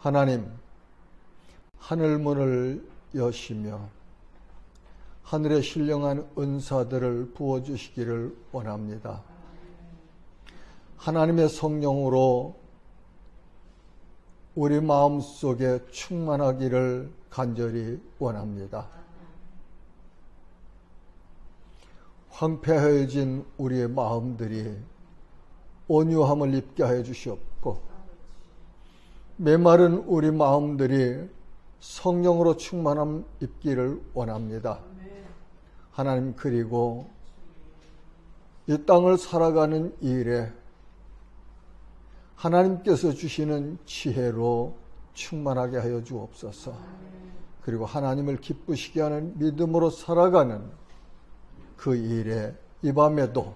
하나님, 하늘문을 여시며 하늘의 신령한 은사들을 부어주시기를 원합니다. 하나님의 성령으로 우리 마음속에 충만하기를 간절히 원합니다. 황폐해진 우리의 마음들이 온유함을 입게 하여 주시옵고, 메마른 우리 마음들이 성령으로 충만함 입기를 원합니다. 하나님, 그리고 이 땅을 살아가는 일에 하나님께서 주시는 지혜로 충만하게 하여 주옵소서. 그리고 하나님을 기쁘시게 하는 믿음으로 살아가는 그 일에 이 밤에도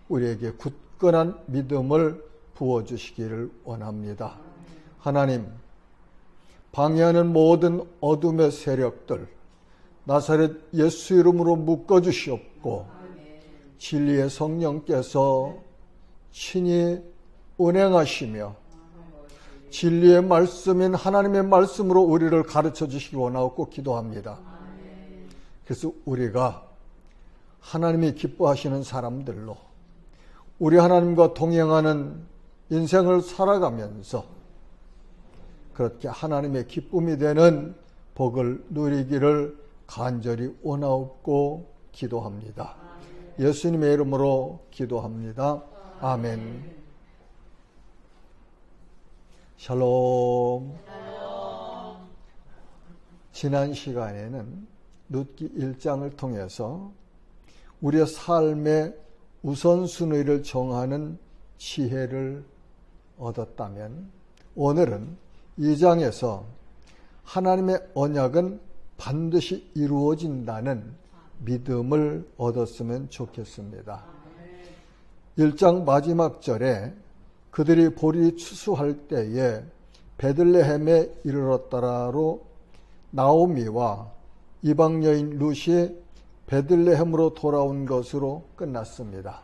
우리에게 굳건한 믿음을 부어주시기를 원합니다. 하나님, 방해하는 모든 어둠의 세력들 나사렛 예수 이름으로 묶어주시옵고, 진리의 성령께서 친히 운행하시며 진리의 말씀인 하나님의 말씀으로 우리를 가르쳐 주시기 원하고 기도합니다. 그래서 우리가 하나님이 기뻐하시는 사람들로 우리 하나님과 동행하는 인생을 살아가면서 그렇게 하나님의 기쁨이 되는 복을 누리기를 간절히 원하옵고 기도합니다. 예수님의 이름으로 기도합니다. 아멘. 샬롬. 지난 시간에는 룻기 1장을 통해서 우리의 삶의 우선순위를 정하는 지혜를 얻었다면, 오늘은 2장에서 하나님의 언약은 반드시 이루어진다는 믿음을 얻었으면 좋겠습니다. 1장 마지막 절에 그들이 보리 추수할 때에 베들레헴에 이르렀더라로 나오미와 이방 여인 룻이 베들레헴으로 돌아온 것으로 끝났습니다.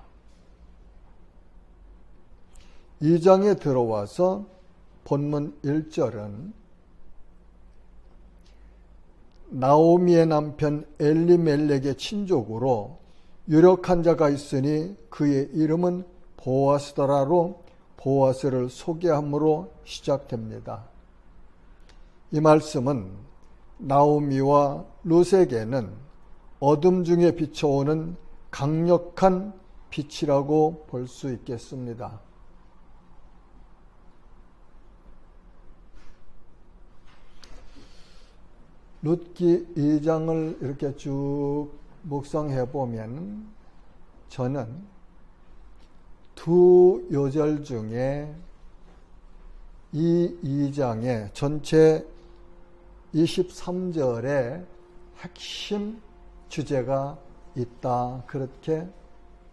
2장에 들어와서 본문 1절은 나오미의 남편 엘리멜렉의 친족으로 유력한 자가 있으니 그의 이름은 보아스더라로 보아스를 소개함으로 시작됩니다. 이 말씀은 나오미와 룻에게는 어둠 중에 비춰오는 강력한 빛이라고 볼 수 있겠습니다. 룻기 2장을 이렇게 쭉 묵상해 보면 저는 두 요절 중에 이 2장의 전체 23절의 핵심 주제가 있다, 그렇게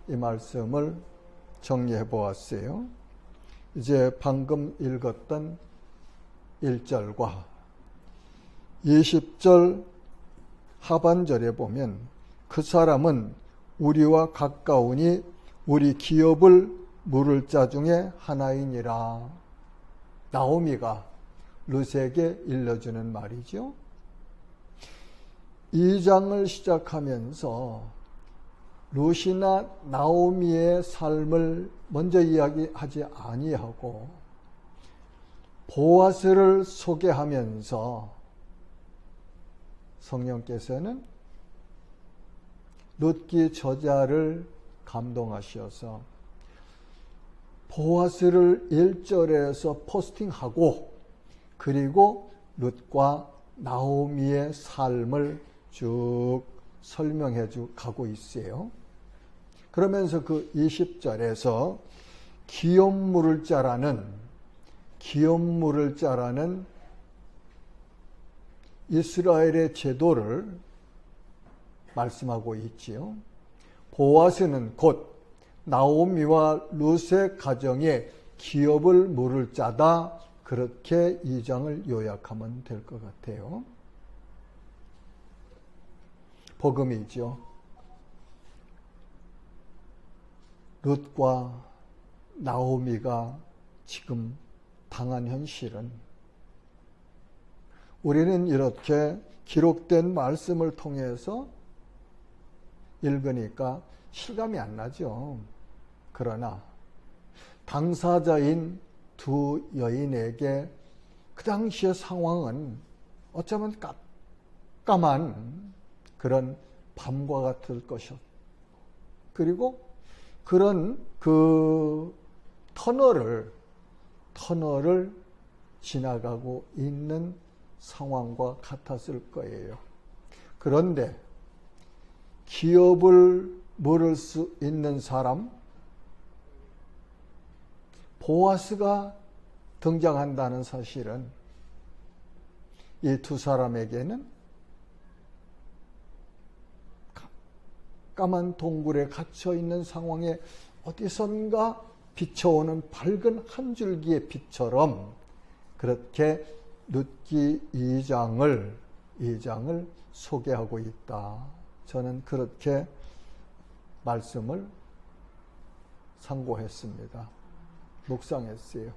이 말씀을 정리해 보았어요. 이제 방금 읽었던 1절과 20절 하반절에 보면 그 사람은 우리와 가까우니 우리 기업을 물을 자 중에 하나이니라. 나오미가 룻에게 일러주는 말이죠. 2장을 시작하면서 룻이나 나오미의 삶을 먼저 이야기하지 아니하고 보아스를 소개하면서 성령께서는 룻기 저자를 감동하셔서 보아스를 1절에서 포스팅하고, 그리고 룻과 나오미의 삶을 쭉 설명해 가고 있어요. 그러면서 그 20절에서 기업 물을 자라는 이스라엘의 제도를 말씀하고 있지요. 보아스는 곧 나오미와 룻의 가정에 기업을 물을 자다, 그렇게 2장을 요약하면 될 것 같아요. 복음이죠. 룻과 나오미가 지금 당한 현실은 우리는 이렇게 기록된 말씀을 통해서 읽으니까 실감이 안 나죠. 그러나 당사자인 두 여인에게 그 당시의 상황은 어쩌면 깜깜한 그런 밤과 같을 것이었고, 그리고 그런 그 터널을 지나가고 있는 상황과 같았을 거예요. 그런데 기업을 물을 수 있는 사람, 보아스가 등장한다는 사실은 이 두 사람에게는 까만 동굴에 갇혀 있는 상황에 어디선가 비춰오는 밝은 한 줄기의 빛처럼 그렇게 룻기 2장을 소개하고 있다. 저는 그렇게 말씀을 상고했습니다. 묵상했어요.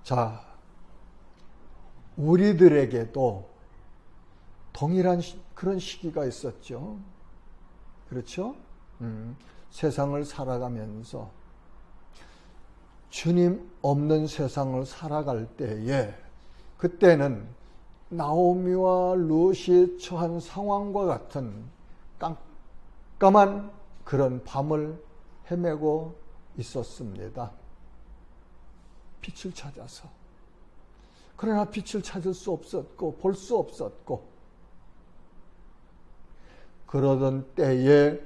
자, 우리들에게도 동일한 그런 시기가 있었죠. 그렇죠? 세상을 살아가면서 주님 없는 세상을 살아갈 때에 그때는 나오미와 룻이 처한 상황과 같은 깜깜한 그런 밤을 헤매고 있었습니다. 빛을 찾아서. 그러나 빛을 찾을 수 없었고 볼 수 없었고, 그러던 때에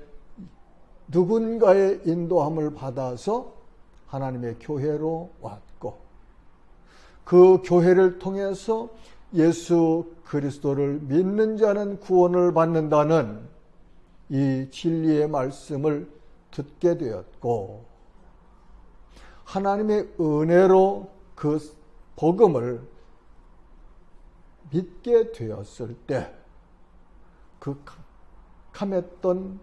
누군가의 인도함을 받아서 하나님의 교회로 왔고, 그 교회를 통해서 예수 그리스도를 믿는 자는 구원을 받는다는 이 진리의 말씀을 듣게 되었고, 하나님의 은혜로 그 복음을 믿게 되었을 때 그 캄했던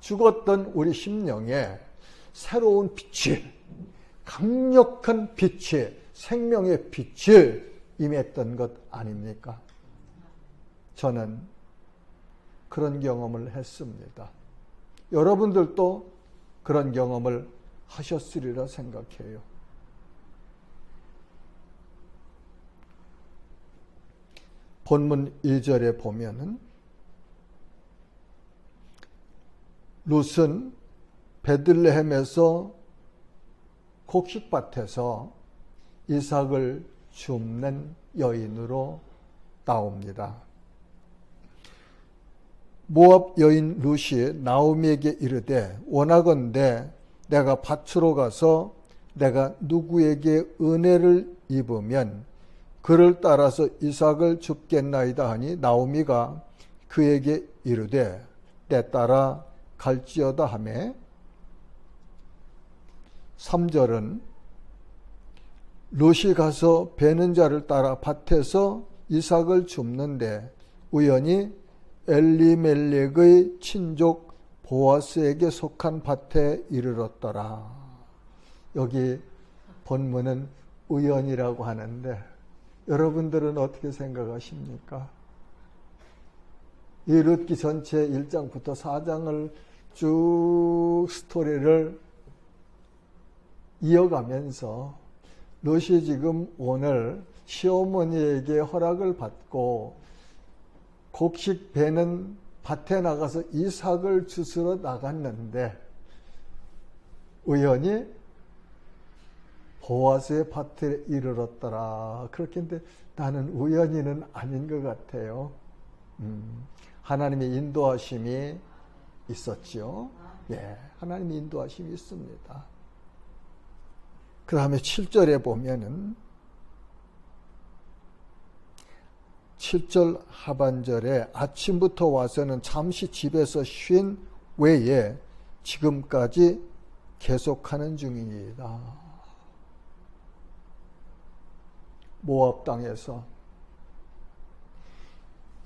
죽었던 우리 심령에 새로운 빛이, 강력한 빛이, 생명의 빛이 임했던 것 아닙니까? 저는 그런 경험을 했습니다. 여러분들도 그런 경험을 하셨으리라 생각해요. 본문 2절에 보면은 룻은 베들레헴에서 곡식밭에서 이삭을 줍는 여인으로 나옵니다. 모압 여인 룻이 나오미에게 이르되 원하건대 내가 밭으로 가서 내가 누구에게 은혜를 입으면 그를 따라서 이삭을 줍겠나이다 하니 나오미가 그에게 이르되 때 따라 갈지어다 하매 3절은 룻이 가서 베는 자를 따라 밭에서 이삭을 줍는데 우연히 엘리멜렉의 친족 보아스에게 속한 밭에 이르렀더라. 여기 본문은 우연이라고 하는데 여러분들은 어떻게 생각하십니까? 이 룻기 전체 1장부터 4장을 쭉 스토리를 이어가면서 룻이 지금 오늘 시어머니에게 허락을 받고 곡식 베는 밭에 나가서 이삭을 주스러 나갔는데 우연히 보아스의 밭에 이르렀더라. 그렇게 했는데 나는 우연히는 아닌 것 같아요. 하나님의 인도하심이 있었죠. 예, 하나님의 인도하심이 있습니다. 그 다음에 7절에 보면은 7절 하반절에 아침부터 와서는 잠시 집에서 쉰 외에 지금까지 계속하는 중이다. 모압 땅에서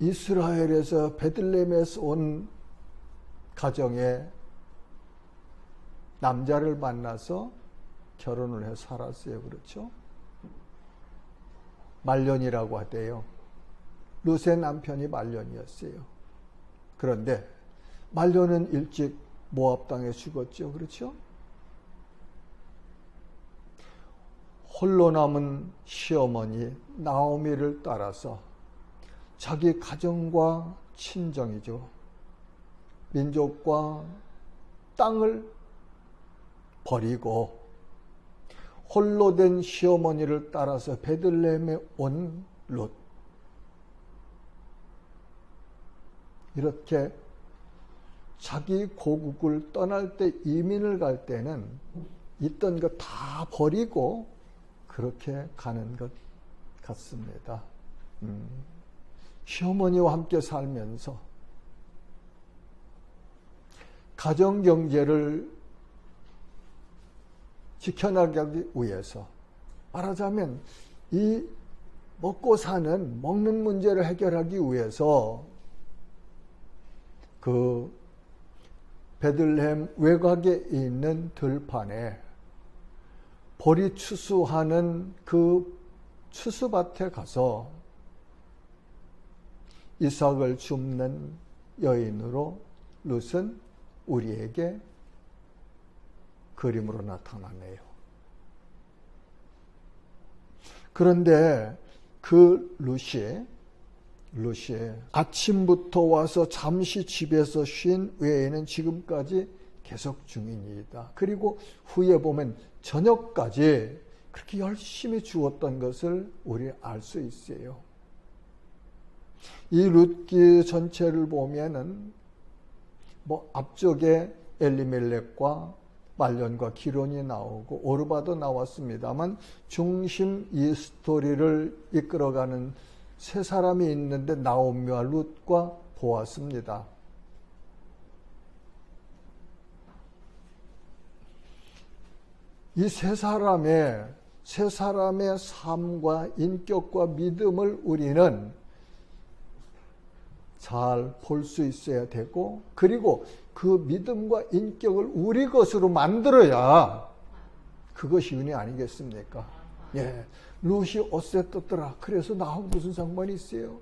이스라엘에서 베들레헴에서 온 가정에 남자를 만나서 결혼을 해 살았어요. 그렇죠? 말년이라고 하대요. 룻의 남편이 말론이었어요. 그런데 말론은 일찍 모압 땅에 죽었죠. 그렇죠? 홀로 남은 시어머니 나오미를 따라서 자기 가정과 친정이죠. 민족과 땅을 버리고 홀로 된 시어머니를 따라서 베들레헴에 온 룻. 이렇게 자기 고국을 떠날 때, 이민을 갈 때는 있던 것 다 버리고 그렇게 가는 것 같습니다. 시어머니와 함께 살면서 가정 경제를 지켜나가기 위해서, 말하자면 이 먹고 사는, 먹는 문제를 해결하기 위해서 그 베들레헴 외곽에 있는 들판에 보리 추수하는 그 추수밭에 가서 이삭을 줍는 여인으로 룻은 우리에게 그림으로 나타나네요. 그런데 그 룻이 아침부터 와서 잠시 집에서 쉰 외에는 지금까지 계속 중이니이다. 그리고 후에 보면 저녁까지 그렇게 열심히 주었던 것을 우리 알 수 있어요. 이 룻기 전체를 보면은 앞쪽에 엘리멜렉과 말론과 기론이 나오고 오르바도 나왔습니다만 중심 이 스토리를 이끌어가는 세 사람이 있는데 나오미와 룻과 보아스입니다. 이 세 사람의 삶과 인격과 믿음을 우리는 잘 볼 수 있어야 되고, 그리고 그 믿음과 인격을 우리 것으로 만들어야 그것이 은혜 아니겠습니까? 예, 룻이 옷에 떴더라. 그래서 나하고 무슨 상관이 있어요?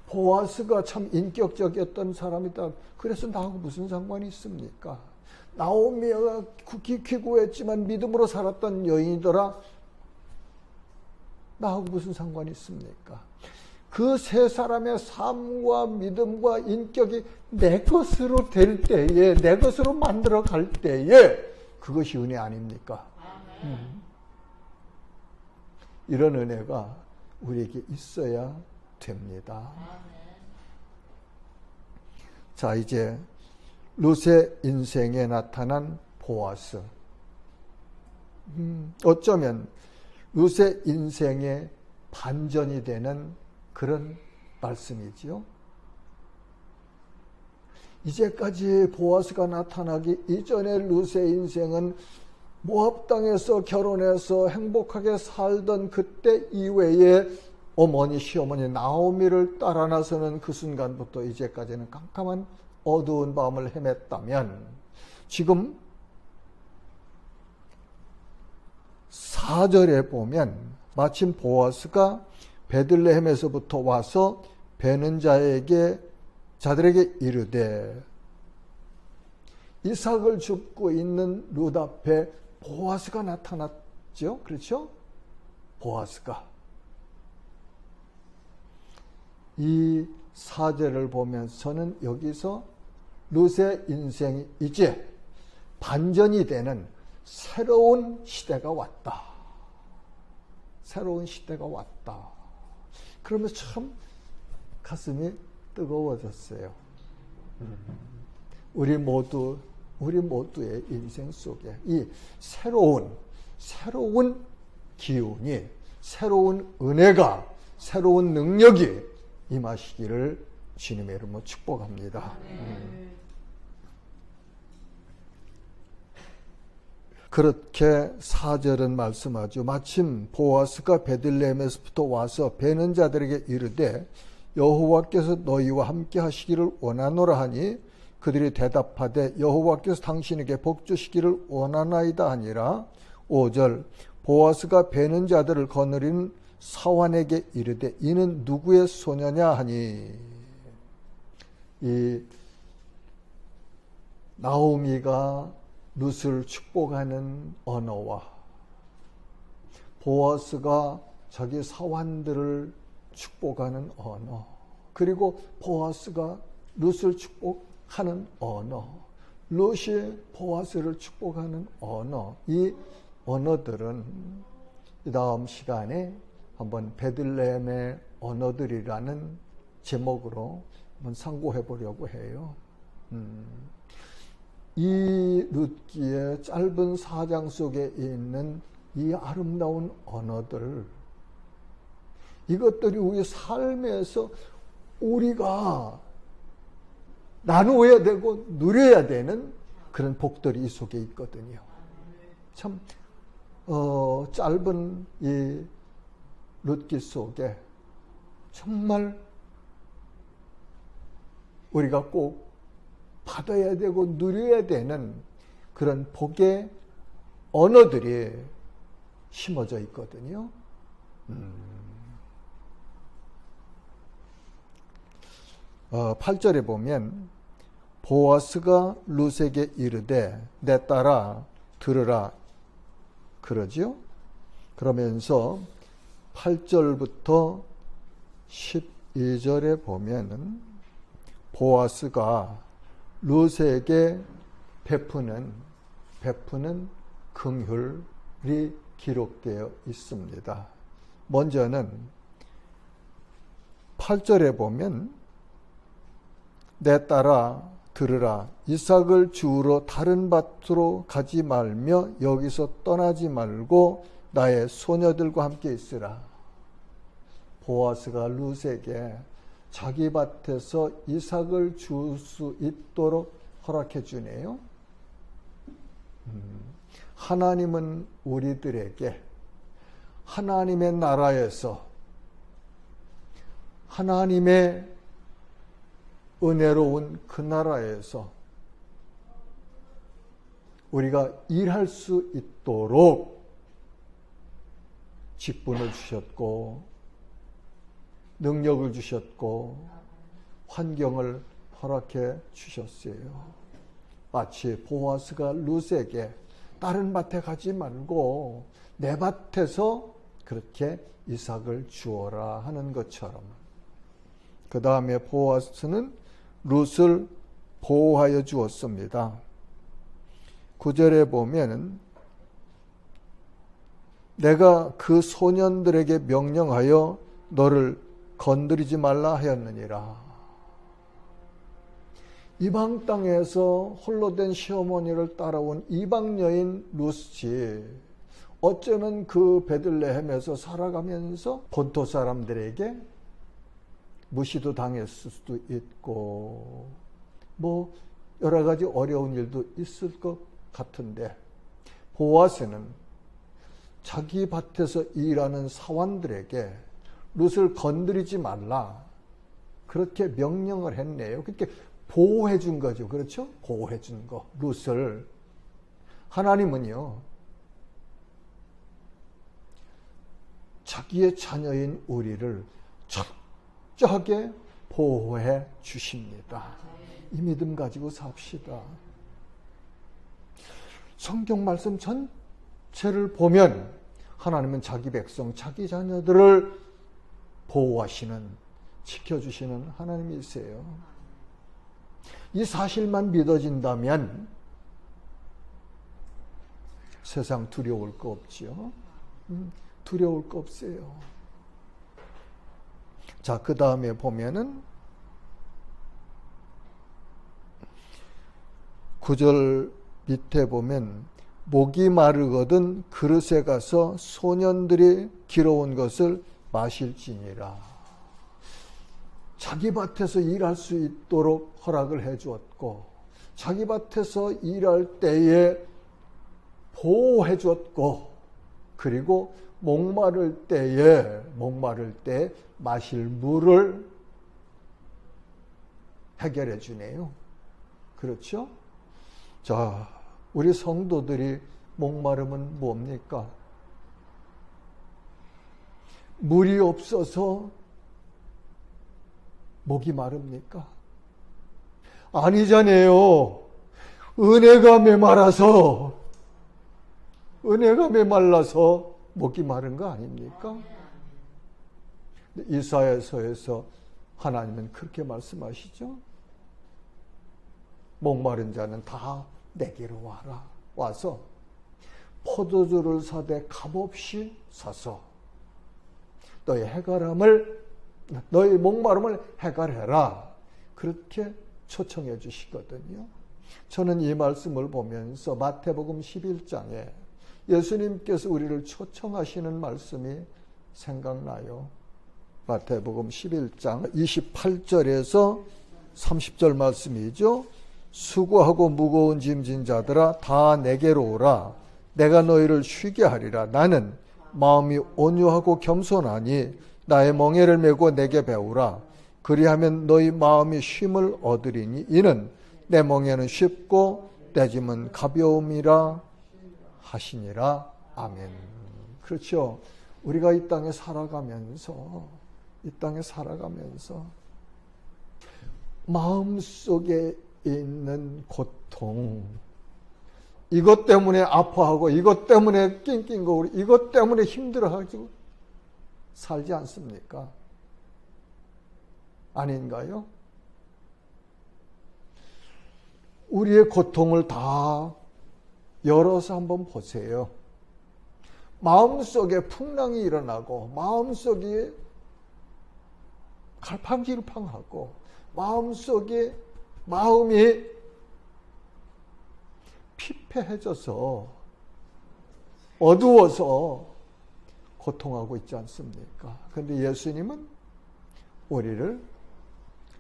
보아스가 참 인격적이었던 사람이다. 그래서 나하고 무슨 상관이 있습니까? 나오미가 기구했지만 믿음으로 살았던 여인이더라. 나하고 무슨 상관이 있습니까? 그 세 사람의 삶과 믿음과 인격이 내 것으로 될 때에, 내 것으로 만들어 갈 때에 그것이 은혜 아닙니까? 이런 은혜가 우리에게 있어야 됩니다. 자, 이제 룻의 인생에 나타난 보아스. 어쩌면 룻의 인생의 반전이 되는 그런 말씀이지요. 이제까지 보아스가 나타나기 이전에 룻의 인생은 모압 땅에서 결혼해서 행복하게 살던 그때 이외에 어머니, 시어머니 나오미를 따라 나서는 그 순간부터 이제까지는 깜깜한 어두운 밤을 헤맸다면, 지금 4절에 보면 마침 보아스가 베들레헴에서부터 와서 베는 자들에게 이르되, 이삭을 줍고 있는 룻 앞에 보아스가 나타났죠. 그렇죠? 보아스가. 이 4절을 보면서는 여기서 룻의 인생이 이제 반전이 되는 새로운 시대가 왔다. 새로운 시대가 왔다. 그러면서 참 가슴이 뜨거워졌어요. 우리 모두의 인생 속에 이 새로운 기운이, 새로운 은혜가, 새로운 능력이 임하시기를 주님의 이름으로 축복합니다. 그렇게 4절은 말씀하죠. 마침 보아스가 베들레헴에서부터 와서 베는 자들에게 이르되, 여호와께서 너희와 함께 하시기를 원하노라 하니, 그들이 대답하되 여호와께서 당신에게 복 주시기를 원하나이다 하니라. 5절, 보아스가 베는 자들을 거느린 사환에게 이르되 이는 누구의 소녀냐 하니, 이 나오미가 룻을 축복하는 언어와 보아스가 자기 사환들을 축복하는 언어, 그리고 보아스가 룻을 축복하는 언어, 룻이 보아스를 축복하는 언어, 이 언어들은 이 다음 시간에 한번 베들레헴의 언어들이라는 제목으로 한번 상고해 보려고 해요. 이 룻기의 짧은 4장 속에 있는 이 아름다운 언어들, 이것들이 우리 삶에서 우리가 나누어야 되고 누려야 되는 그런 복들이 이 속에 있거든요. 참 짧은 이 룻기 속에 정말 우리가 꼭 받아야 되고 누려야 되는 그런 복의 언어들이 심어져 있거든요. 8절에 보면 보아스가 룻에게 이르되 내 딸아 들으라 그러지요. 그러면서 8절부터 12절에 보면은 보아스가 룻에게 베푸는 긍휼이 기록되어 있습니다. 먼저는 8절에 보면 내 딸아 들으라 이삭을 주우러 다른 밭으로 가지 말며 여기서 떠나지 말고 나의 소녀들과 함께 있으라. 보아스가 룻에게 자기 밭에서 이삭을 주울 수 있도록 허락해 주네요. 하나님은 우리들에게 하나님의 나라에서 하나님의 은혜로운 그 나라에서 우리가 일할 수 있도록 직분을 주셨고 능력을 주셨고 환경을 허락해 주셨어요. 마치 보아스가 룻에게 다른 밭에 가지 말고 내 밭에서 그렇게 이삭을 주어라 하는 것처럼, 그 다음에 보아스는 룻을 보호하여 주었습니다. 9절에 보면 내가 그 소년들에게 명령하여 너를 건드리지 말라 하였느니라. 이방 땅에서 홀로 된 시어머니를 따라온 이방 여인 룻이 어쩌면 그 베들레헴에서 살아가면서 본토 사람들에게 무시도 당했을 수도 있고 뭐 여러 가지 어려운 일도 있을 것 같은데, 보아스는 자기 밭에서 일하는 사환들에게 룻을 건드리지 말라 그렇게 명령을 했네요. 그렇게 보호해 준 거죠. 그렇죠? 보호해 준 거, 룻을. 하나님은요 자기의 자녀인 우리를 철저하게 보호해 주십니다. 이 믿음 가지고 삽시다. 성경 말씀 전체를 보면 하나님은 자기 백성, 자기 자녀들을 보호하시는, 지켜주시는 하나님이세요. 이 사실만 믿어진다면 세상 두려울 거 없지요. 두려울 거 없어요. 자, 그 다음에 보면은 9절 밑에 보면 목이 마르거든 그릇에 가서 소년들이 길어온 것을 마실지니라. 자기 밭에서 일할 수 있도록 허락을 해 주었고, 자기 밭에서 일할 때에 보호해 주었고, 그리고 목마를 때 마실 물을 해결해 주네요. 그렇죠? 자, 우리 성도들이 목마름은 뭡니까? 물이 없어서 목이 마릅니까? 아니잖아요. 은혜가 메말라서 목이 마른 거 아닙니까? 이사야서에서 하나님은 그렇게 말씀하시죠. 목마른 자는 다 내게로 와라. 와서 포도주를 사되 값없이 사서 너의 목마름을 해결해라. 그렇게 초청해 주시거든요. 저는 이 말씀을 보면서 마태복음 11장에 예수님께서 우리를 초청하시는 말씀이 생각나요. 마태복음 11장 28절에서 30절 말씀이죠. 수고하고 무거운 짐진 자들아 다 내게로 오라. 내가 너희를 쉬게 하리라. 나는 마음이 온유하고 겸손하니 나의 멍에를 메고 내게 배우라. 그리하면 너희 마음이 쉼을 얻으리니 이는 내 멍에는 쉽고 내 짐은 가벼움이라 하시니라. 아멘. 그렇죠. 우리가 이 땅에 살아가면서 마음속에 있는 고통, 이것 때문에 아파하고 이것 때문에 낑낑거리고 이것 때문에 힘들어가지고 살지 않습니까? 아닌가요? 우리의 고통을 다 열어서 한번 보세요. 마음속에 풍랑이 일어나고 마음속에 갈팡질팡하고 마음이 피폐해져서 어두워서 고통하고 있지 않습니까? 그런데 예수님은 우리를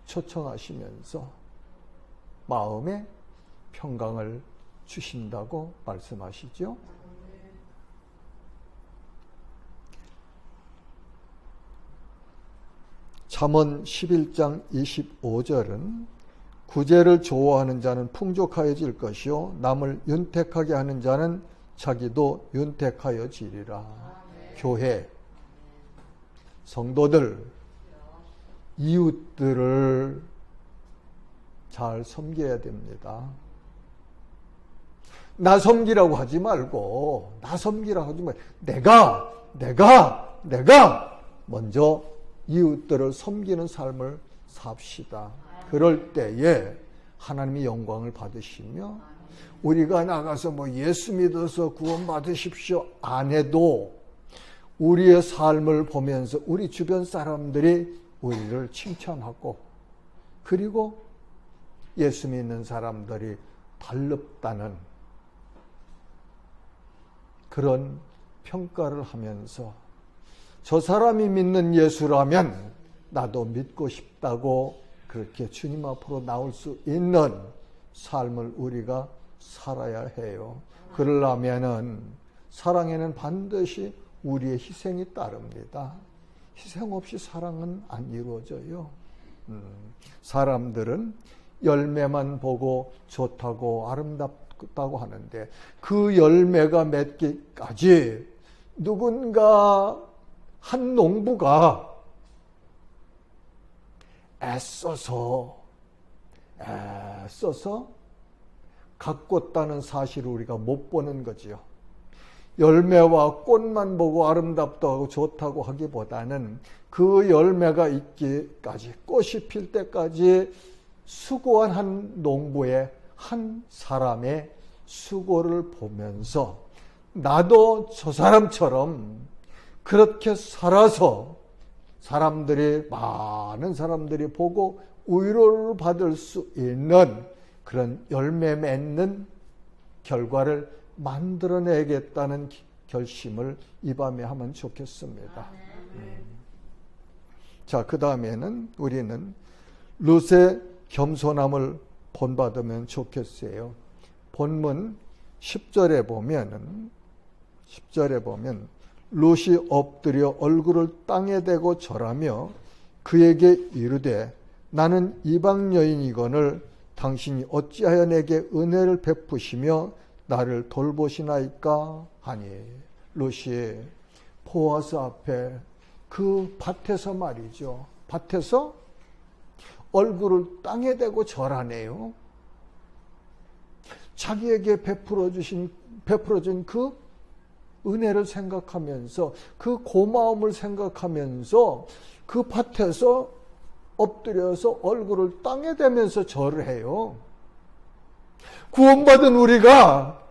초청하시면서 마음에 평강을 주신다고 말씀하시죠. 잠언 11장 25절은 구제를 좋아하는 자는 풍족하여질 것이요 남을 윤택하게 하는 자는 자기도 윤택하여지리라. 교회, 성도들, 이웃들을 잘 섬겨야 됩니다. 나 섬기라고 하지 말고 내가 먼저 이웃들을 섬기는 삶을 삽시다. 그럴 때에 하나님이 영광을 받으시며 우리가 나가서 예수 믿어서 구원 받으십시오 안 해도 우리의 삶을 보면서 우리 주변 사람들이 우리를 칭찬하고 그리고 예수 믿는 사람들이 달럽다는 그런 평가를 하면서 저 사람이 믿는 예수라면 나도 믿고 싶다고 그렇게 주님 앞으로 나올 수 있는 삶을 우리가 살아야 해요. 그러려면은 사랑에는 반드시 우리의 희생이 따릅니다. 희생 없이 사랑은 안 이루어져요. 사람들은 열매만 보고 좋다고 아름답다고 하는데 그 열매가 맺기까지 누군가 한 농부가 애써서 가꿨다는 사실을 우리가 못 보는 거지요. 열매와 꽃만 보고 아름답다고 좋다고 하기보다는 그 열매가 있기까지 꽃이 필 때까지 수고한 한 농부의 한 사람의 수고를 보면서 나도 저 사람처럼 그렇게 살아서 많은 사람들이 보고 위로를 받을 수 있는 그런 열매 맺는 결과를 만들어내겠다는 결심을 이 밤에 하면 좋겠습니다. 자, 그 다음에는 우리는 룻의 겸손함을 본받으면 좋겠어요. 본문 10절에 보면 룻이 엎드려 얼굴을 땅에 대고 절하며 그에게 이르되 나는 이방 여인이거늘 당신이 어찌하여 내게 은혜를 베푸시며 나를 돌보시나이까 하니 룻이 보아스 앞에 그 밭에서 말이죠. 밭에서 얼굴을 땅에 대고 절하네요. 자기에게 베풀어진 그 은혜를 생각하면서, 그 고마움을 생각하면서 그 밭에서 엎드려서 얼굴을 땅에 대면서 절을 해요. 구원받은 우리가,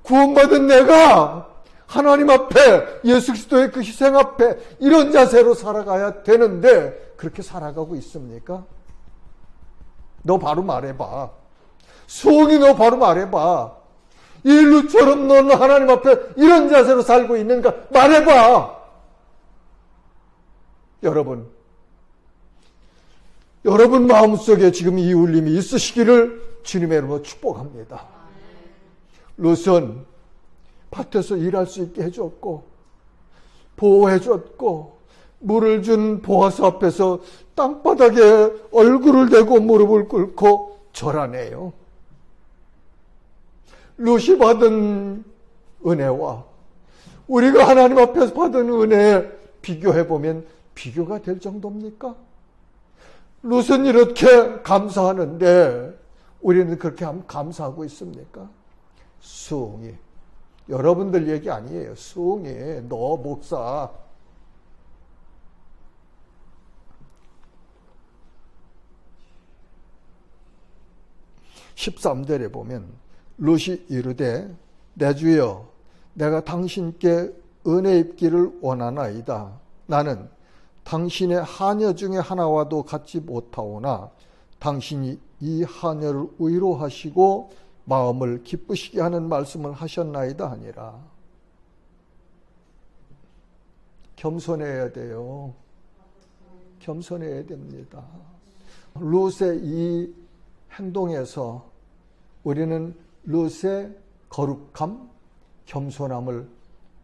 구원받은 내가 하나님 앞에, 예수 그리스도의 그 희생 앞에 이런 자세로 살아가야 되는데 그렇게 살아가고 있습니까? 너 바로 말해봐. 수홍이 너 바로 말해봐. 이 루처럼 너는 하나님 앞에 이런 자세로 살고 있는가? 말해봐. 여러분 마음속에 지금 이 울림이 있으시기를 주님의 이름으로 축복합니다. 룻은 밭에서 일할 수 있게 해줬고, 보호해줬고, 물을 준 보아스 앞에서 땅바닥에 얼굴을 대고 무릎을 꿇고 절하네요. 룻이 받은 은혜와 우리가 하나님 앞에서 받은 은혜 비교해보면 비교가 될 정도입니까? 룻은 이렇게 감사하는데 우리는 그렇게 감사하고 있습니까? 수홍이, 여러분들 얘기 아니에요. 수홍이, 너 목사, 13절에 보면 룻이 이르되 내 주여 내가 당신께 은혜 입기를 원하나이다. 나는 당신의 하녀 중에 하나와도 같지 못하오나 당신이 이 하녀를 위로하시고 마음을 기쁘시게 하는 말씀을 하셨나이다 하니라. 겸손해야 돼요. 겸손해야 됩니다. 룻의 이 행동에서 우리는 룻의 거룩함, 겸손함을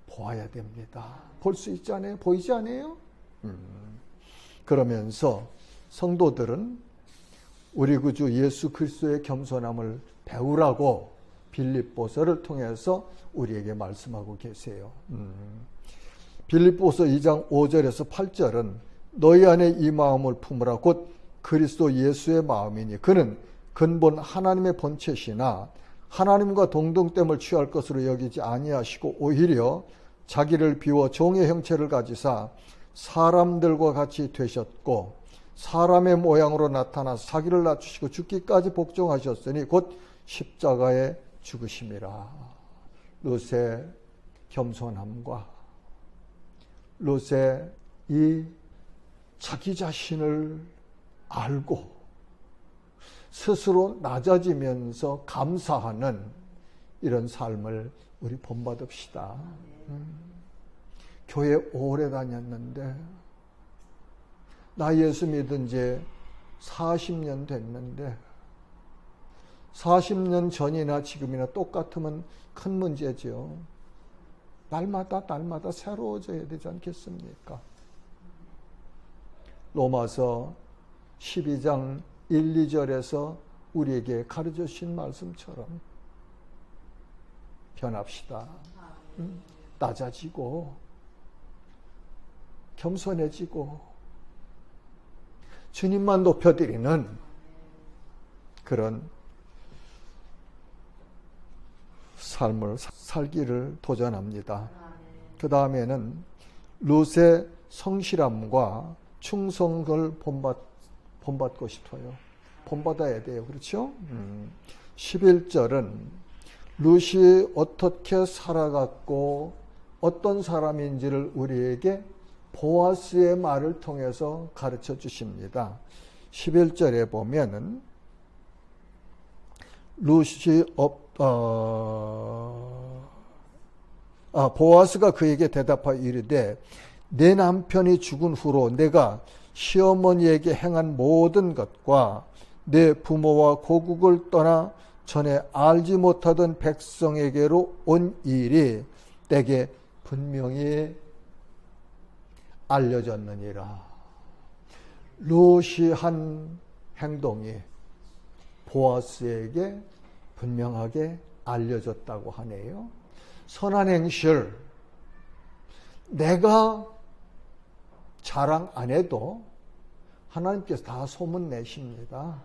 보아야 됩니다. 볼 수 있지 않아요? 보이지 않아요? 그러면서 성도들은 우리 구주 예수 그리스도의 겸손함을 배우라고 빌립보서를 통해서 우리에게 말씀하고 계세요. 빌립보서 2장 5절에서 8절은 너희 안에 이 마음을 품으라 곧 그리스도 예수의 마음이니 그는 근본 하나님의 본체시나 하나님과 동등됨을 취할 것으로 여기지 아니하시고 오히려 자기를 비워 종의 형체를 가지사 사람들과 같이 되셨고 사람의 모양으로 나타나 자기를 낮추시고 죽기까지 복종하셨으니 곧 십자가에 죽으심이라. 룻의 겸손함과 룻의 이 자기 자신을 알고 스스로 낮아지면서 감사하는 이런 삶을 우리 본받읍시다. 교회 오래 다녔는데 나 예수 믿은 지 40년 됐는데 40년 전이나 지금이나 똑같으면 큰 문제죠. 날마다 새로워져야 되지 않겠습니까? 로마서 12장 1, 2절에서 우리에게 가르쳐 주신 말씀처럼 변합시다. 낮아지고 겸손해지고 주님만 높여드리는 그런 삶을 살기를 도전합니다. 그 다음에는 룻의 성실함과 충성을 본받고 싶어요. 본받아야 돼요. 그렇죠? 11절은 룻이 어떻게 살아갔고 어떤 사람인지를 우리에게 보아스의 말을 통해서 가르쳐 주십니다. 11절에 보면은 룻이 보아스가 그에게 대답하여 이르되 내 남편이 죽은 후로 내가 시어머니에게 행한 모든 것과 내 부모와 고국을 떠나 전에 알지 못하던 백성에게로 온 일이 내게 분명히 알려졌느니라. 룻이 한 행동이 보아스에게 분명하게 알려졌다고 하네요. 선한 행실, 내가 자랑 안 해도 하나님께서 다 소문내십니다.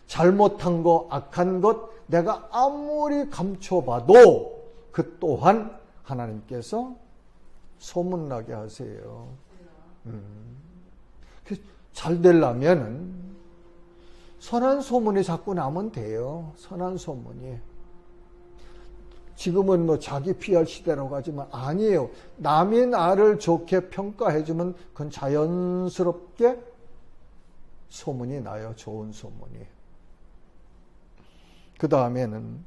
잘못한 것, 악한 것 내가 아무리 감춰봐도 그 또한 하나님께서 소문나게 하세요. 잘 되려면 선한 소문이 자꾸 나면 돼요. 선한 소문이. 지금은 뭐 자기 PR 시대라고 하지만 아니에요. 남이 나를 좋게 평가해주면 그건 자연스럽게 소문이 나요. 좋은 소문이. 그 다음에는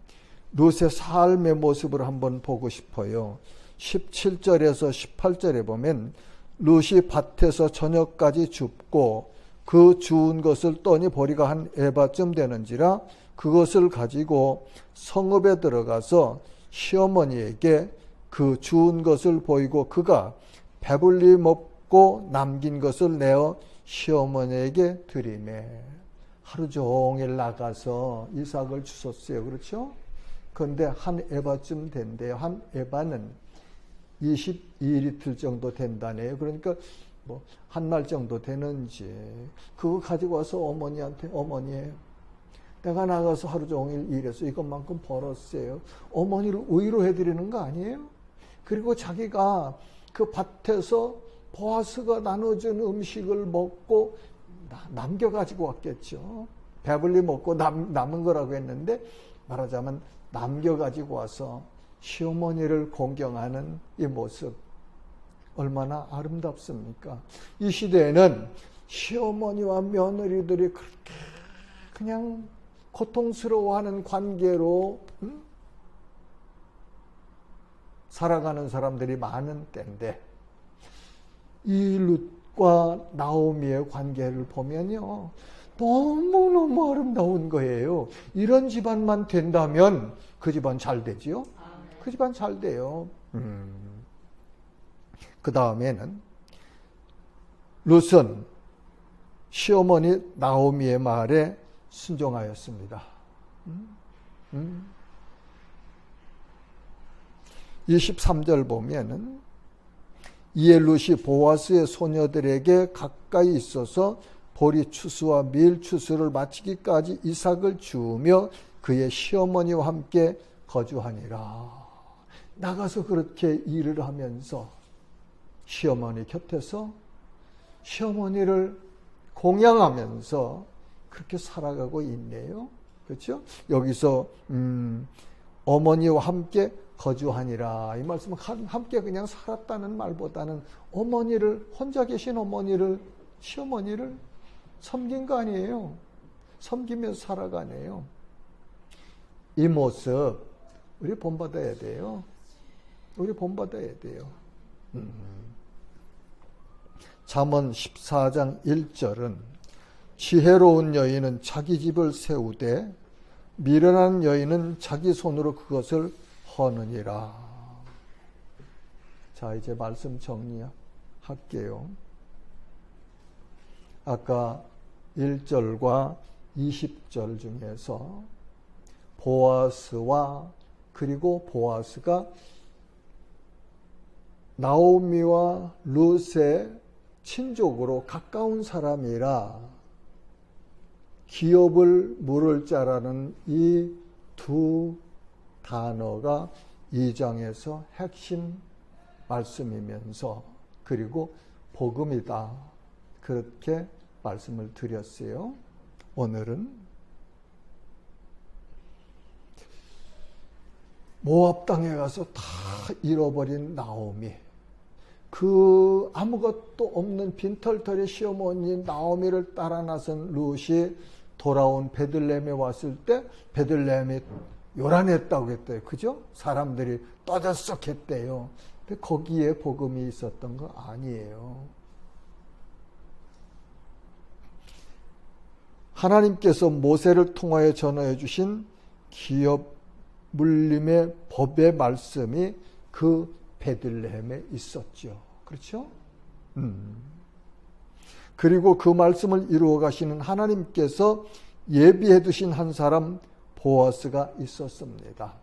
룻의 삶의 모습을 한번 보고 싶어요. 17절에서 18절에 보면 룻이 밭에서 저녁까지 줍고 그 주운 것을 떠니 보리가 한 에바쯤 되는지라 그것을 가지고 성읍에 들어가서 시어머니에게 그 주운 것을 보이고 그가 배불리 먹고 남긴 것을 내어 시어머니에게 드리매. 하루 종일 나가서 이삭을 주셨어요. 그렇죠? 그런데 한 에바쯤 된대요. 한 에바는 22리틀 정도 된다네요. 그러니까 뭐 한 날 정도 되는지 그거 가지고 와서 어머니한테 어머니 내가 나가서 하루 종일 일해서 이것만큼 벌었어요. 어머니를 위로해드리는 거 아니에요? 그리고 자기가 그 밭에서 보아스가 나눠준 음식을 먹고 남겨가지고 왔겠죠. 배불리 먹고 남은 거라고 했는데 말하자면 남겨가지고 와서 시어머니를 공경하는 이 모습 얼마나 아름답습니까? 이 시대에는 시어머니와 며느리들이 그렇게 그냥 고통스러워하는 관계로 살아가는 사람들이 많은 때인데 이 룻과 나오미의 관계를 보면요. 너무너무 아름다운 거예요. 이런 집안만 된다면 그 집안 잘 되지요? 그 집안 잘 돼요. 그 다음에는 룻은 시어머니 나오미의 말에 순종하였습니다. 23절 보면은 이에 룻이 보아스의 소녀들에게 가까이 있어서 보리 추수와 밀 추수를 마치기까지 이삭을 주우며 그의 시어머니와 함께 거주하니라. 나가서 그렇게 일을 하면서 시어머니 곁에서 시어머니를 공양하면서 그렇게 살아가고 있네요. 그렇죠? 여기서 어머니와 함께 거주하니라. 이 말씀은 함께 그냥 살았다는 말보다는 어머니를 혼자 계신 어머니를 시어머니를 섬긴 거 아니에요. 섬기면서 살아가네요. 이 모습 우리 본받아야 돼요. 우리 본받아야 돼요. 잠언 14장 1절은 지혜로운 여인은 자기 집을 세우되 미련한 여인은 자기 손으로 그것을 허느니라. 자, 이제 말씀 정리할게요. 아까 1절과 20절 중에서 보아스와 그리고 보아스가 나오미와 룻의 친족으로 가까운 사람이라 기업을 물을 자라는 이 두 단어가 2장에서 핵심 말씀이면서 그리고 복음이다. 그렇게 말씀을 드렸어요. 오늘은 모압 땅에 가서 다 잃어버린 나오미, 그 아무것도 없는 빈털터리 시어머니 나오미를 따라 나선 룻이 돌아온 베들레헴에 왔을 때 베들레헴이 요란했다고 했대요. 그죠? 사람들이 떠들썩했대요. 근데 거기에 복음이 있었던 거 아니에요. 하나님께서 모세를 통하여 전하여 주신 기업 물림의 법의 말씀이 그 베들레헴에 있었죠. 그렇죠? 그리고 그 말씀을 이루어 가시는 하나님께서 예비해 두신 한 사람 보아스가 있었습니다.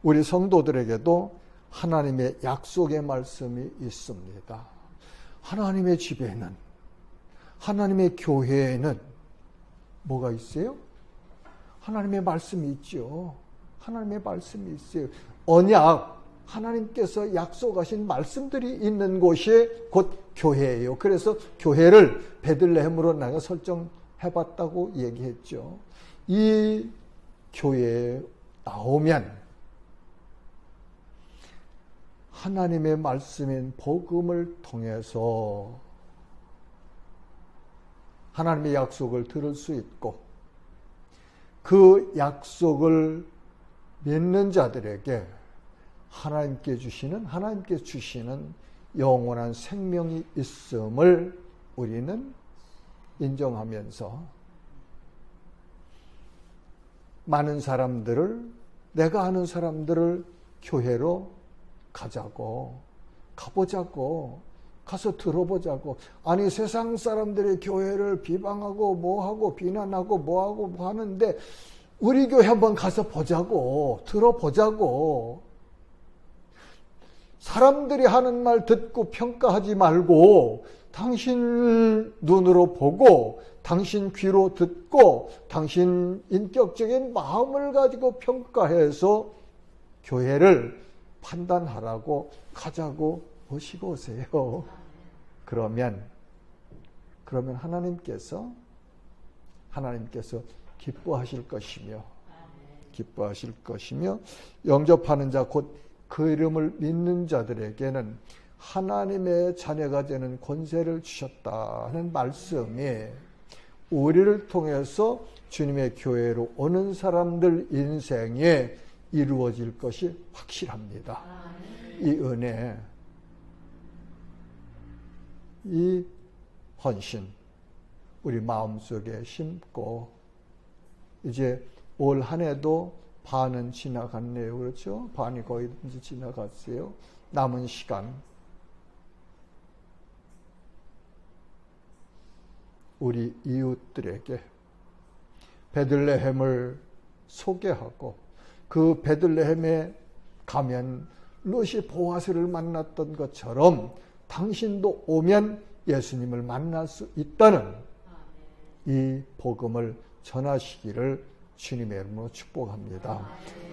우리 성도들에게도 하나님의 약속의 말씀이 있습니다. 하나님의 집에는, 하나님의 교회에는 뭐가 있어요? 하나님의 말씀이 있죠. 하나님의 말씀이 있어요. 언약, 하나님께서 약속하신 말씀들이 있는 곳이 곧 교회예요. 그래서 교회를 베들레헴으로 내가 설정해봤다고 얘기했죠. 이 교회에 나오면 하나님의 말씀인 복음을 통해서 하나님의 약속을 들을 수 있고 그 약속을 믿는 자들에게 하나님께 주시는 영원한 생명이 있음을 우리는 인정하면서 많은 사람들을, 내가 아는 사람들을 교회로 가보자고, 가서 들어보자고. 아니, 세상 사람들의 교회를 비방하고 뭐하고 비난하고 뭐하고 뭐 하는데 우리 교회 한번 가서 보자고, 들어보자고. 사람들이 하는 말 듣고 평가하지 말고 당신 눈으로 보고 당신 귀로 듣고 당신 인격적인 마음을 가지고 평가해서 교회를 판단하라고 가자고 모시고 오세요. 그러면 하나님께서 기뻐하실 것이며 영접하는 자 곧 그 이름을 믿는 자들에게는 하나님의 자녀가 되는 권세를 주셨다는 말씀이 우리를 통해서 주님의 교회로 오는 사람들 인생에 이루어질 것이 확실합니다. 이 은혜, 이 헌신 우리 마음속에 심고 이제 올 한 해도 반은 지나갔네요. 그렇죠? 반이 거의 이제 지나갔어요. 남은 시간 우리 이웃들에게 베들레헴을 소개하고 그 베들레헴에 가면 롯이 보아스를 만났던 것처럼 당신도 오면 예수님을 만날 수 있다는 이 복음을 전하시기를 주님의 이름으로 축복합니다.